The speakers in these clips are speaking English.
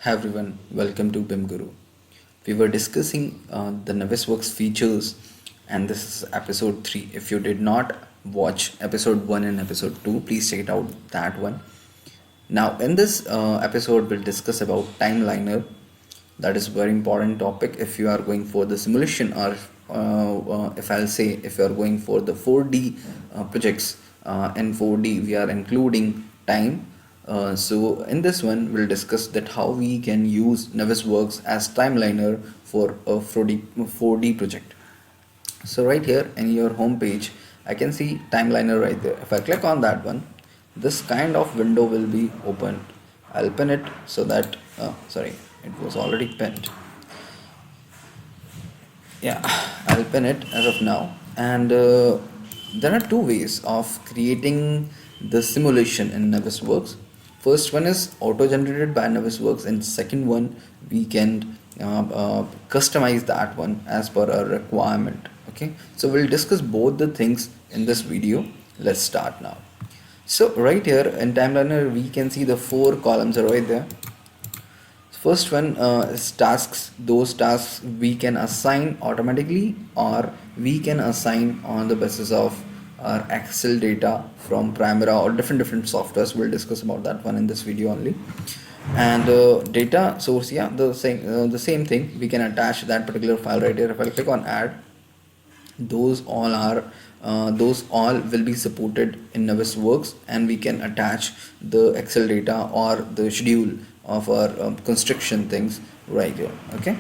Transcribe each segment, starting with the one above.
Hi everyone, welcome to BIM Guru. We were discussing the NavisWorks features, and this is episode 3. If you did not watch episode 1 and episode 2, please check it out that one. Now, in this episode, we'll discuss about TimeLiner. That is very important topic if you are going for the simulation, or if I'll say if you are going for the 4D projects. In 4D, we are including time. So in this one, we'll discuss that how we can use NavisWorks as TimeLiner for a 4D project. So right here in your home page, I can see TimeLiner right there. If I click on that one, this kind of window will be opened. I'll pin it so that sorry, it was already pinned. Yeah, I'll pin it as of now. And there are two ways of creating the simulation in NavisWorks. First one is auto-generated by NavisWorks, and second one we can customize that one as per our requirement. Okay, so we'll discuss both the things in this video. Let's start now. So right here in TimeLiner, we can see the 4 columns are right there. First one is tasks. Those tasks we can assign automatically, or we can assign on the basis of our Excel data from Primera or different softwares. We'll discuss about that one in this video only. And data source, yeah, the same thing. We can attach that particular file right here. If I click on add, those all will be supported in NavisWorks, and we can attach the Excel data or the schedule of our construction things right here. Okay,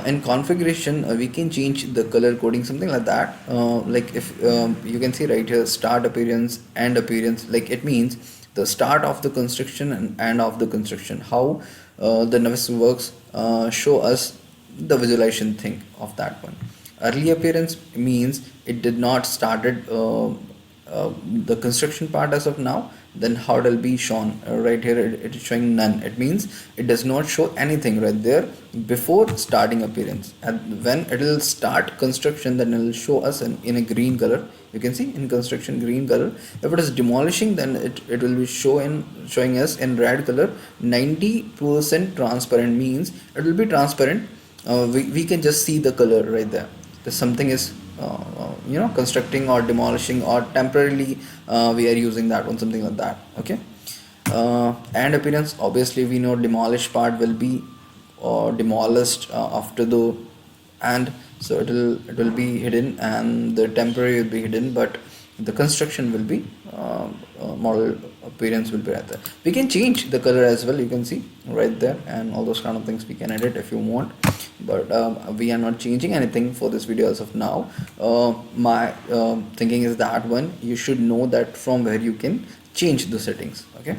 in configuration, we can change the color coding, something like that. Like if you can see right here, start appearance, end appearance, like it means the start of the construction and end of the construction, how the NavisWorks show us the visualization thing of that one. Early appearance means it did not started the construction part as of now. Then how it will be shown right here, it is showing none. It means it does not show anything right there before starting appearance, and when it will start construction, then it will show us in a green color. You can see in construction green color. If it is demolishing, then it will be showing us in red color. 90% transparent means it will be transparent. We can just see the color right there. If something is constructing or demolishing or temporarily we are using that one, something like that. Okay, and appearance, obviously we know demolish part will be demolished after the and, so it will be hidden, and the temporary will be hidden, but the construction will be model appearance will be right there. We can change the color as well, you can see right there, and all those kind of things we can edit if you want, but we are not changing anything for this video as of now. My thinking is that one, you should know that from where you can change the settings. Okay,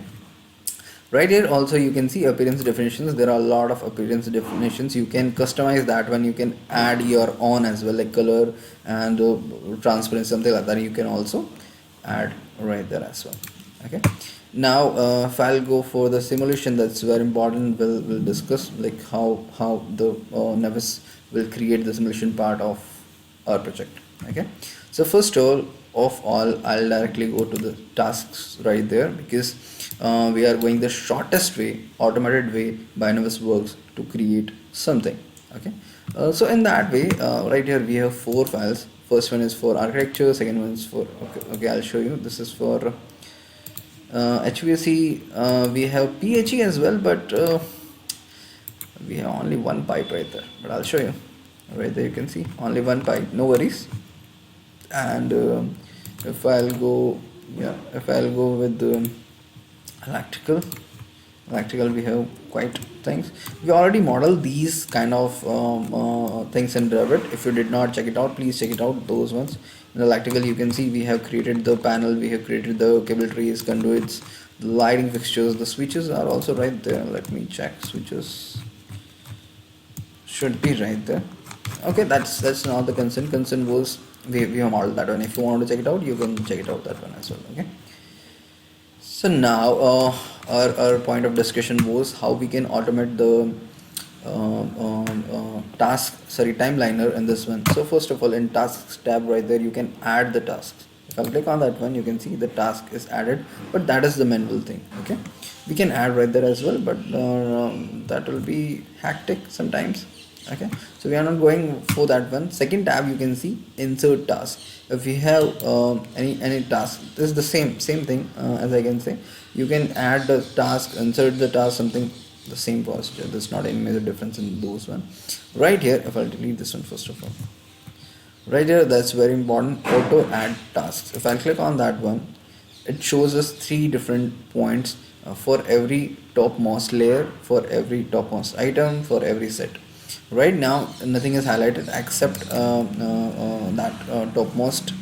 right here also you can see appearance definitions. There are a lot of appearance definitions. You can customize that one. You can add your own as well, like color and transparency, something like that. You can also add right there as well. Okay, now if I'll go for the simulation, that's very important. We'll discuss like how the Navis will create the simulation part of our project. Okay, so first of all, I'll directly go to the tasks right there, because we are going the shortest way, automated way by NavisWorks to create something. Okay, so in that way, right here we have 4 files. First one is for architecture, second one is for okay, I'll show you. This is for HVAC. We have PHE as well, but we have only one pipe right there, but I'll show you. Right there you can see only one pipe, no worries. And if I'll go with the electrical, we have quite things. We already modeled these kind of things in Revit. If you did not check it out, please check it out, those ones. In electrical, you can see we have created the panel, we have created the cable trees, conduits, the lighting fixtures. The switches are also right there. Let me check. Switches should be right there. Okay, that's not the concern was we have modeled that one. If you want to check it out, you can check it out, that one as well. Okay, so now our point of discussion was how we can automate the TimeLiner in this one. So first of all, in tasks tab right there, you can add the tasks. If I click on that one, you can see the task is added, but that is the manual thing. Okay, we can add right there as well, but that will be hectic sometimes. Okay, so we are not going for that one. Second tab, you can see insert task. If we have any task, this is the same thing, as I can say. You can add the task, insert the task, something the same procedure. There's not any major difference in those one. Right here, if I'll delete this one first of all. Right here, that's very important, auto add tasks. If I click on that one, it shows us three different points for every topmost layer, for every topmost item, for every set. Right now nothing is highlighted except that topmost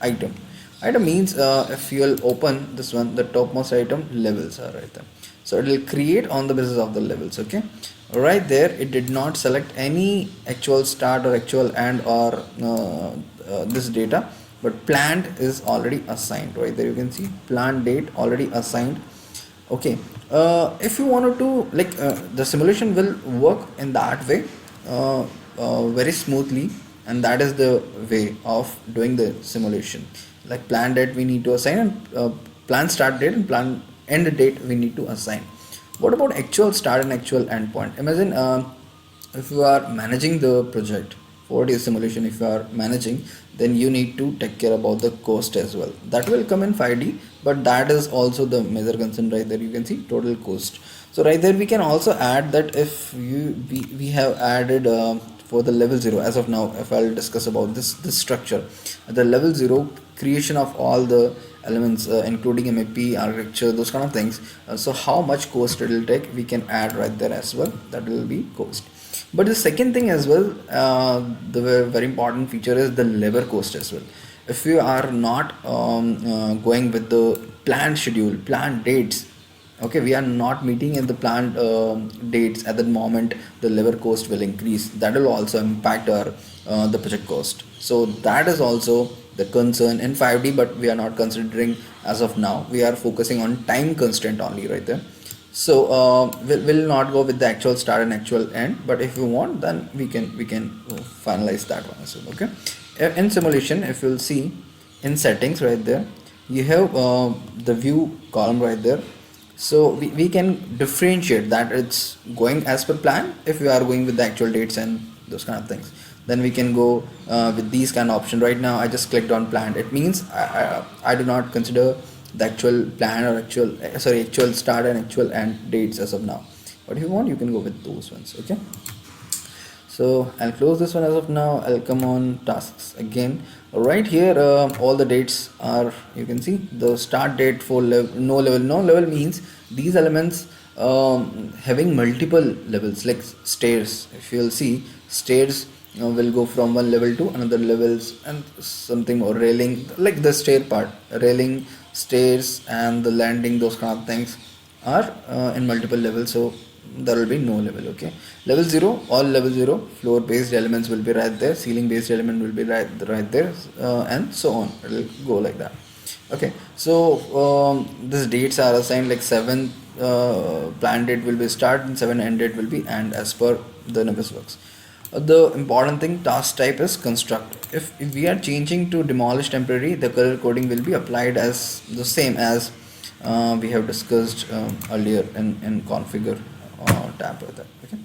item. Item means if you'll open this one, the topmost item levels are right there, so it will create on the basis of the levels. Okay, right there it did not select any actual start or actual end or this data, but planned is already assigned. Right there you can see planned date already assigned. Okay, if you wanted to, like, the simulation will work in that way very smoothly, and that is the way of doing the simulation. Like plan date we need to assign, and plan start date and plan end date we need to assign. What about actual start and actual end point? Imagine if you are managing the project for your simulation, if you are managing, then you need to take care about the cost as well. That will come in 5D, but that is also the major concern. Right there you can see total cost. So right there we can also add that if we have added for the level 0 as of now. If I'll discuss about this structure, the level 0 creation of all the elements, including MAP architecture, those kind of things. So how much cost it will take, we can add right there as well. That will be cost. But the second thing as well, the very important feature is the labor cost as well. If you are not going with the planned schedule, planned dates, okay, we are not meeting in the planned dates at the moment, the labor cost will increase. That will also impact our the project cost. So that is also the concern in 5D, but we are not considering as of now. We are focusing on time constraint only right there. So we'll not go with the actual start and actual end, but if you want, then we can finalize that one as well. Okay, in simulation, if you'll see in settings right there, you have the view column right there. So we can differentiate that it's going as per plan. If we are going with the actual dates and those kind of things, then we can go with these kind of option. Right now I just clicked on planned. It means I do not consider the actual plan or actual start and actual end dates as of now. But if you want, you can go with those ones. Okay, so I'll close this one as of now. I'll come on tasks again. Right here all the dates are, you can see the start date for no level. No level means these elements having multiple levels, like stairs. If you'll see, stairs will go from one level to another levels, and something, or railing, like the stair part, railing, stairs and the landing, those kind of things are in multiple levels. So there will be no level. Okay, level 0, all level 0 floor based elements will be right there, ceiling based element will be right there, and so on. It will go like that. Okay, so these dates are assigned, like 7 planned date will be start and 7 end date will be end as per the NavisWorks. The important thing, task type is construct. If we are changing to demolish temporary, the color coding will be applied as the same as we have discussed earlier in configure tab right there. Okay,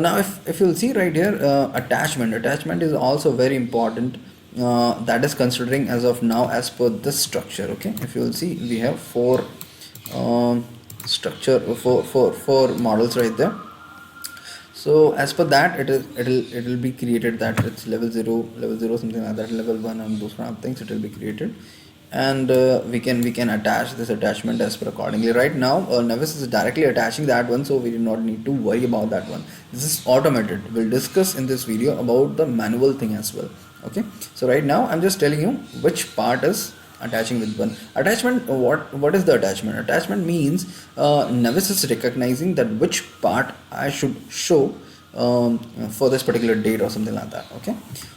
now if you'll see right here, attachment is also very important. That is considering as of now as per this structure. Okay, if you'll see, we have 4 four models right there. So as per that, it will be created that it's level 0, something like that, level 1, and those kind of things. It will be created, and we can attach this attachment as per accordingly. Right now Navis is directly attaching that one, so we do not need to worry about that one. This is automated. We'll discuss in this video about the manual thing as well. Okay, so right now I'm just telling you which part is attaching with one. Attachment, what is the attachment? Attachment means Navis is recognizing that which part I should show for this particular date or something like that. Okay,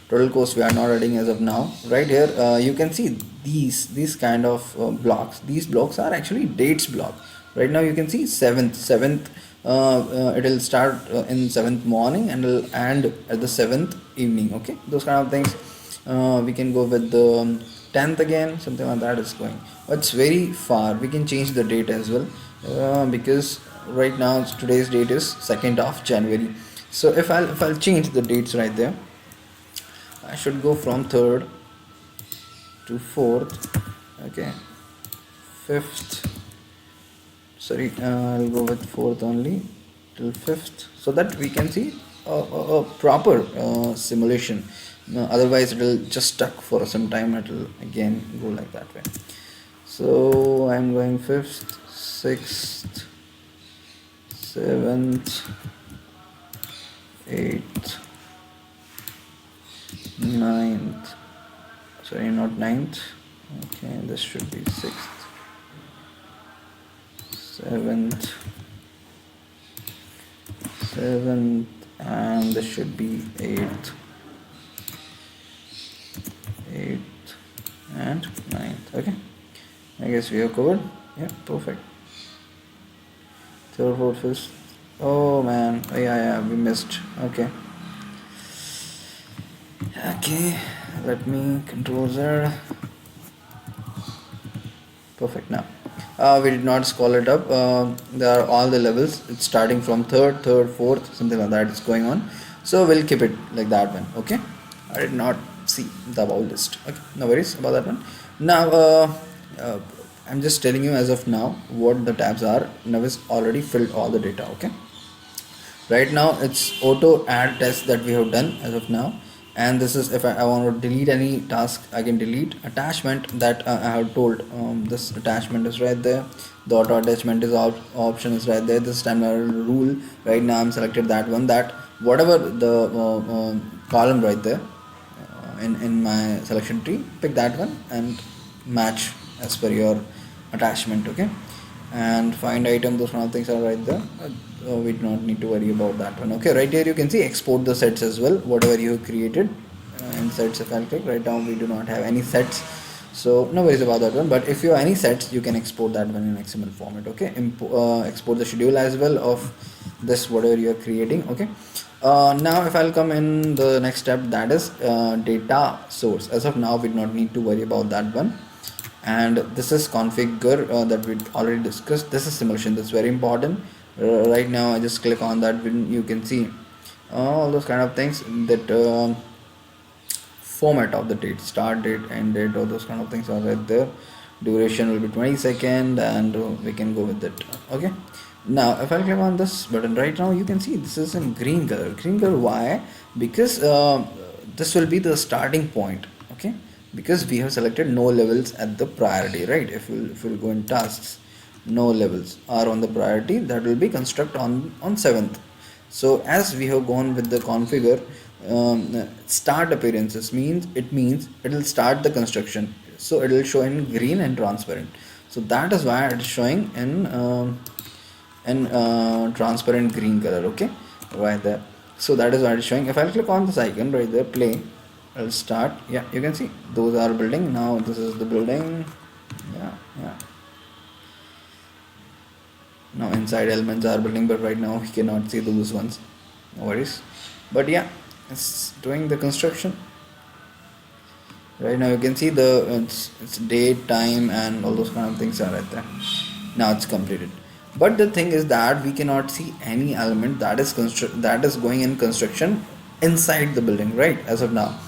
total cost we are not adding as of now. Right here you can see these kind of blocks. These blocks are actually dates block. Right now you can see 7th it will start in 7th morning and will end at the 7th evening. Okay, those kind of things. We can go with the 10th again, something like that is going. But it's very far. We can change the date as well, because right now today's date is 2nd of January. So if I'll change the dates right there, I should go from 3rd to 4th. Okay, 5th. Sorry, I'll go with 4th only till 5th, so that we can see a proper simulation. No, otherwise it will just stuck for some time. It will again go like that way. So I'm going 5th, 6th, 7th, 8th, 9th. Sorry, not 9th. Okay, this should be 6th, 7th, 7th, and this should be 8th, 8th, and 9th. Okay, I guess we have covered. Yeah, perfect. 3rd, 4th, 5th. Oh man, oh, yeah, we missed. Okay, let me control there. Perfect. Now we did not scroll it up. There are all the levels. It's starting from 3rd, 4th, something like that is going on. So we'll keep it like that one. Okay, I did not see the about list. Okay, no worries about that one. Now uh, I'm just telling you as of now what the tabs are. Navis already filled all the data. Okay, right now it's auto add test that we have done as of now, and this is if I want to delete any task, I can delete attachment that I have told. This attachment is right there, the auto attachment is option is right there, this timeline rule. Right now I'm selected that one, that whatever the column right there in my selection tree, pick that one and match as per your attachment. Okay, and find item, those kind of things are right there. We do not need to worry about that one. Okay, right here you can see export the sets as well, whatever you have created in sets. If I'll click right now, we do not have any sets, so no worries about that one. But if you have any sets, you can export that one in XML format. Okay, export the schedule as well of this whatever you are creating. Okay, now if I'll come in the next step, that is data source. As of now we do not need to worry about that one. And this is configure that we already discussed. This is simulation, that's very important. Right now I just click on that, when you can see all those kind of things, that format of the date, start date, end date, all those kind of things are right there. Duration will be 20 seconds, and we can go with it. Okay, now if I click on this button right now, you can see this is in green color. Green color, why? Because this will be the starting point. Okay, because we have selected no levels at the priority, right? If we'll go in tasks, no levels are on the priority, that will be construct on 7th. So as we have gone with the configure, start appearances means it will start the construction, so it will show in green and transparent. So that is why it is showing in transparent green color. Okay, right there. So that is why it is showing. If I click on this icon right there, play, I'll start. Yeah, you can see those are building. Now this is the building. Yeah. Now inside elements are building, but right now we cannot see those ones. No worries. But yeah, it's doing the construction. Right now you can see it's date, time, and all those kind of things are right there. Now it's completed. But the thing is that we cannot see any element that is going in construction inside the building, right? As of now.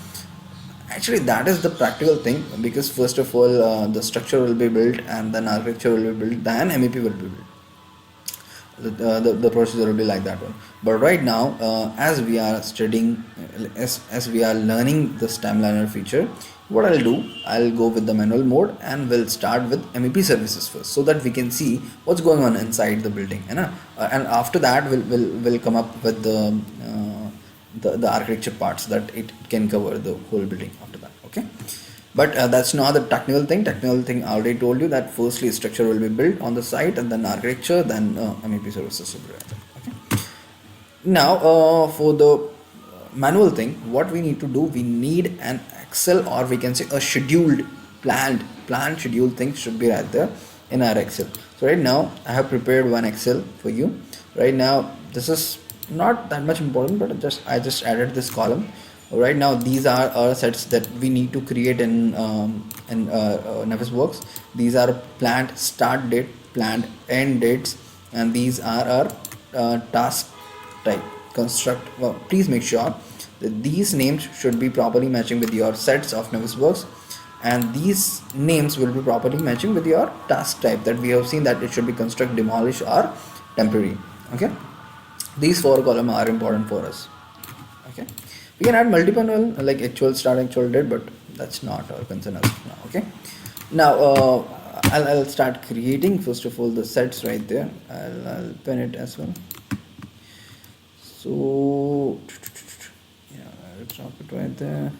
Actually, that is the practical thing, because first of all, the structure will be built, and then architecture will be built, then MEP will be built. The procedure will be like that one. But right now, as we are studying, as we are learning this TimeLiner feature, what I'll do, I'll go with the manual mode, and we'll start with MEP services first, so that we can see what's going on inside the building, and after that we'll come up with the architecture parts, that it can cover the whole building after that. Okay, but that's not the technical thing. I already told you that firstly structure will be built on the site, and then architecture, then MEP services will be right there. Okay, now for the manual thing, what we need to do, we need an Excel, or we can say a scheduled planned scheduled thing should be right there in our Excel. So right now I have prepared one Excel for you. Right now this is not that much important, but I just added this column. Right now these are our sets that we need to create in NavisWorks. These are planned start date, planned end dates, and these are our task type construct. Well, please make sure that these names should be properly matching with your sets of NavisWorks, and these names will be properly matching with your task type that we have seen, that it should be construct, demolish, or temporary. Okay, these four columns are important for us. Okay, we can add multiple one like actual start, actual date, but that's not our concern as of now. Okay, now I'll start creating first of all the sets right there. I'll pin it as well. So yeah, I'll drop it right there.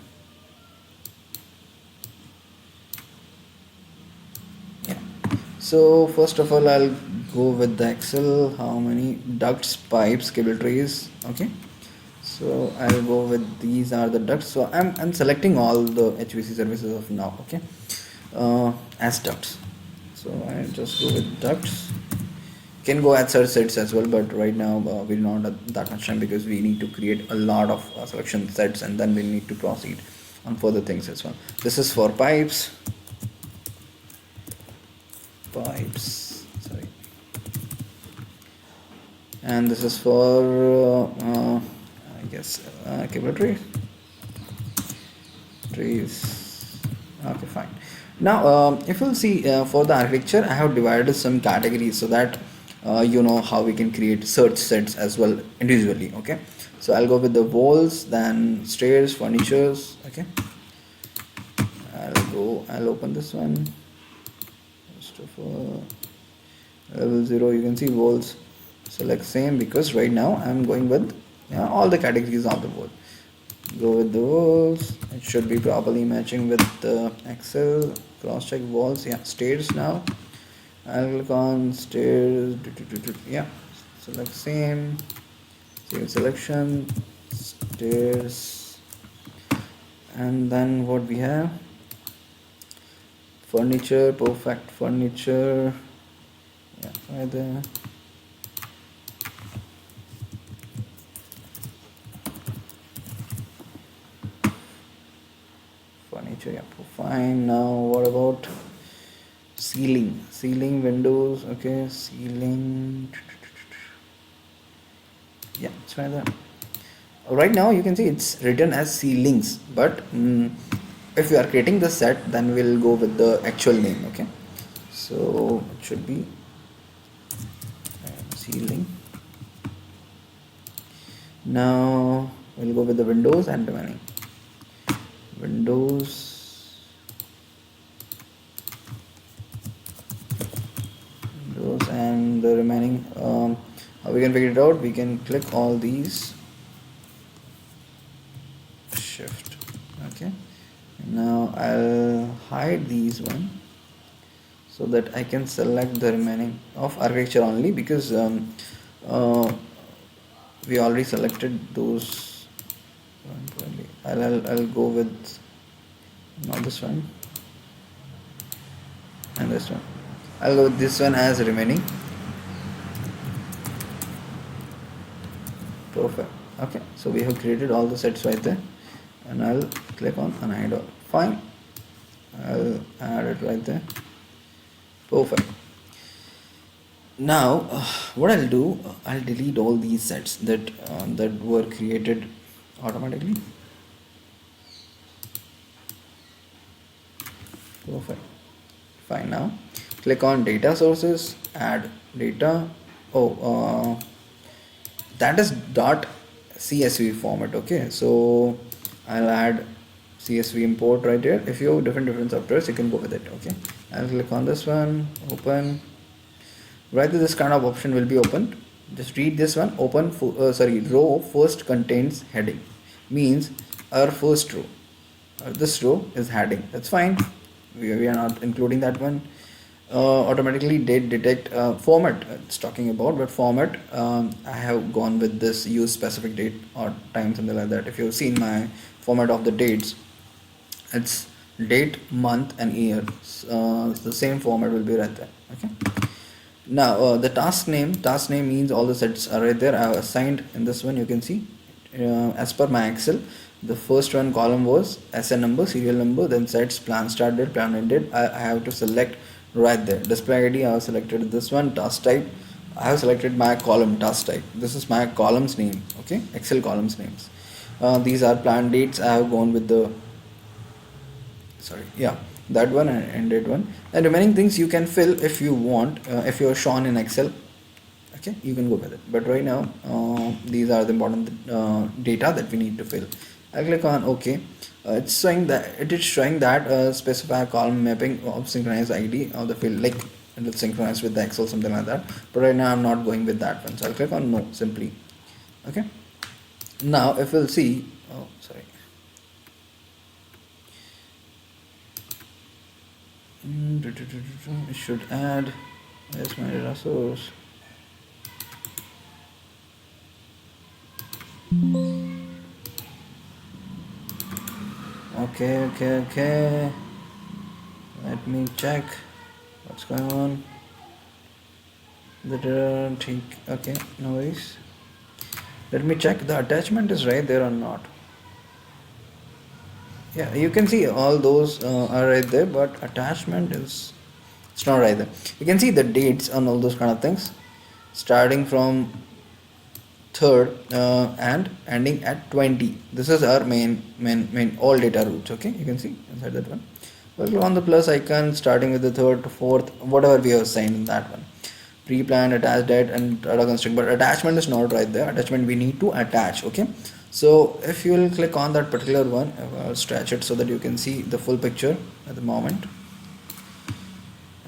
Yeah, so first of all I'll go with the Excel, how many ducts, pipes, cable trays. Okay, so I'll go with these are the ducts. So I'm selecting all the HVC services of now. Okay, as ducts. So I just go with ducts. Can go at search sets as well, but right now we do not have that much time because we need to create a lot of selection sets, and then we need to proceed on further things as well. This is for pipes. Sorry, and this is for I guess cable trees. Okay, fine. Now if you'll see for the architecture I have divided some categories so that you know how we can create search sets as well individually. Okay, so I'll go with the walls, then stairs, furnitures. Okay, I'll open this one. First of all, level 0, you can see walls, select same, because right now I'm going with all the categories of the wall. Go with the walls, it should be properly matching with the Excel. Cross check walls. Yeah, stairs. Now I'll click on stairs. Yeah, select same selection, stairs, and then what we have, furniture. Perfect, furniture. Yeah, right there. Furniture. Yeah, fine. Now what about ceiling, windows. Okay, ceiling. Yeah, it's right there. Right now you can see it's written as ceilings, but if we are creating the set, then we'll go with the actual name. Okay, so it should be ceiling. Now we'll go with the windows and remaining windows, and the remaining. How we can figure it out? We can click all these, shift. Okay, now I'll hide these one so that I can select the remaining of architecture only, because we already selected those. I'll go with not this one and this one. I'll go with this one as remaining. Perfect. Okay, so we have created all the sets right there, and I'll click on unhide all. Fine, I'll add it right there. Perfect. Now what I'll do, I'll delete all these sets that were created automatically. Perfect. Fine. Now click on data sources, add data. Oh, that is .csv format. Okay, so I'll add CSV import right here. If you have different softwares, you can go with it. Okay, I'll click on this one, open. Right there, this kind of option will be opened. Just read this one. Open row first contains heading, means our first row, this row is heading. That's fine, we are not including that one. Automatically date detect format it's talking about, but format I have gone with this use specific date or time, something like that. If you've seen my format of the dates, it's date, month, and year. The same format will be right there. Okay, now the task name means all the sets are right there. I have assigned in this one, you can see as per my Excel The first one column was SN number, serial number, then sets, plan start date, plan end date. I have to select right there. Display ID, I have selected this one. Task type, I have selected my column task type. This is my columns name, okay, Excel columns names. These are plan dates. I have gone with the, sorry, yeah, that one and ended one. And remaining things you can fill if you want, if you're shown in Excel, okay, you can go with it. But right now these are the important data that we need to fill. I click on OK. It's showing that it is showing that specify column mapping of synchronized ID of the field, like it will synchronize with the Excel, something like that. But right now I'm not going with that one, so I'll click on no simply. Okay, now if we'll see, oh sorry, it should add, where's my data source? Okay. Let me check what's going on. Okay, no worries. Let me check the attachment is right there or not. Yeah, you can see all those are right there, but attachment is, it's not right there. You can see the dates on all those kind of things, starting from 3rd and ending at 20. This is our main all data routes. Okay, you can see inside that one. We'll click on the plus icon starting with the 3rd to 4th, whatever we have assigned in that one. Pre-planned, attached date, and auto construct, but attachment is not right there. Attachment we need to attach. Okay, so if you will click on that particular one, I'll stretch it so that you can see the full picture at the moment.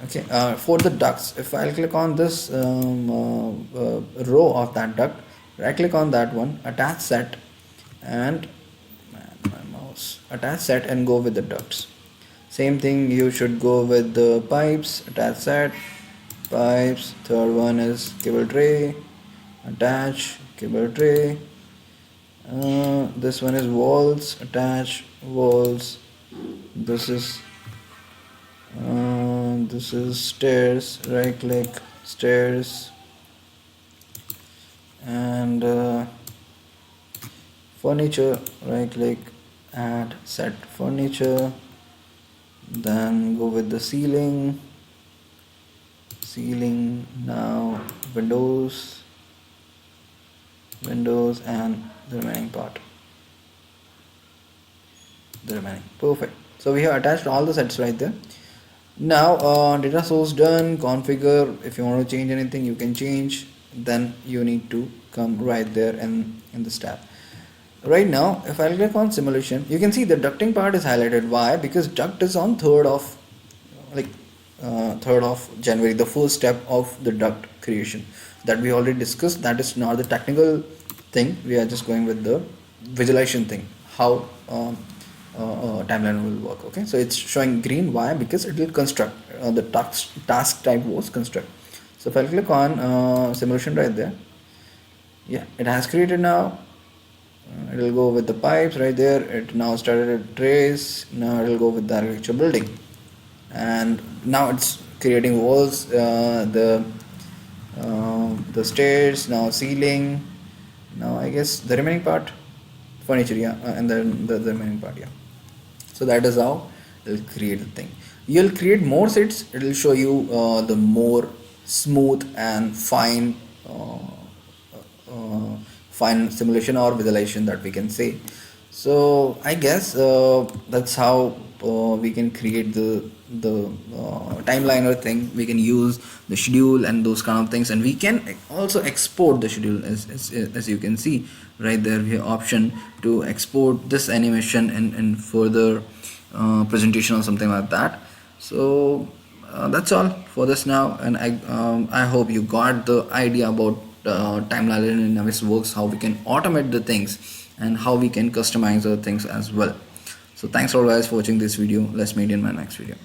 Okay, for the ducts, if I'll click on this row of that duct, right click on that one, attach set, and my mouse, attach set and go with the ducts. Same thing, you should go with the pipes, attach set, pipes. Third one is cable tray, attach cable tray. This one is walls, attach walls. This is stairs, right click stairs, and furniture, right click add set furniture, then go with the ceiling, now windows, and the remaining part, perfect. So we have attached all the sets right there. Now data source done, configure. If you want to change anything you can change, then you need to come right there in this tab. Right now if I click on simulation, you can see the ducting part is highlighted. Why? Because duct is on 3rd of, like 3rd of January, the first step of the duct creation that we already discussed. That is not the technical thing, we are just going with the visualization thing, how TimeLiner will work. Okay, so it's showing green. Why? Because it will construct, the task type was construct. So if I click on simulation right there, yeah, it has created now. It will go with the pipes right there. It now started at trays. Now it will go with the architecture building, and now it's creating walls, the stairs, now ceiling, now I guess the remaining part furniture, yeah, and then the remaining part, yeah. So that is how it'll create the thing. You'll create more sets, it will show you the more smooth and fine fine simulation or visualization that we can say. So I guess that's how we can create the TimeLiner thing. We can use the schedule and those kind of things, and we can also export the schedule, as you can see right there. We have option to export this animation in further presentation or something like that. So that's all for this now, and I hope you got the idea about TimeLiner in NavisWorks, how we can automate the things and how we can customize the things as well. So thanks all guys for watching this video. Let's meet in my next video.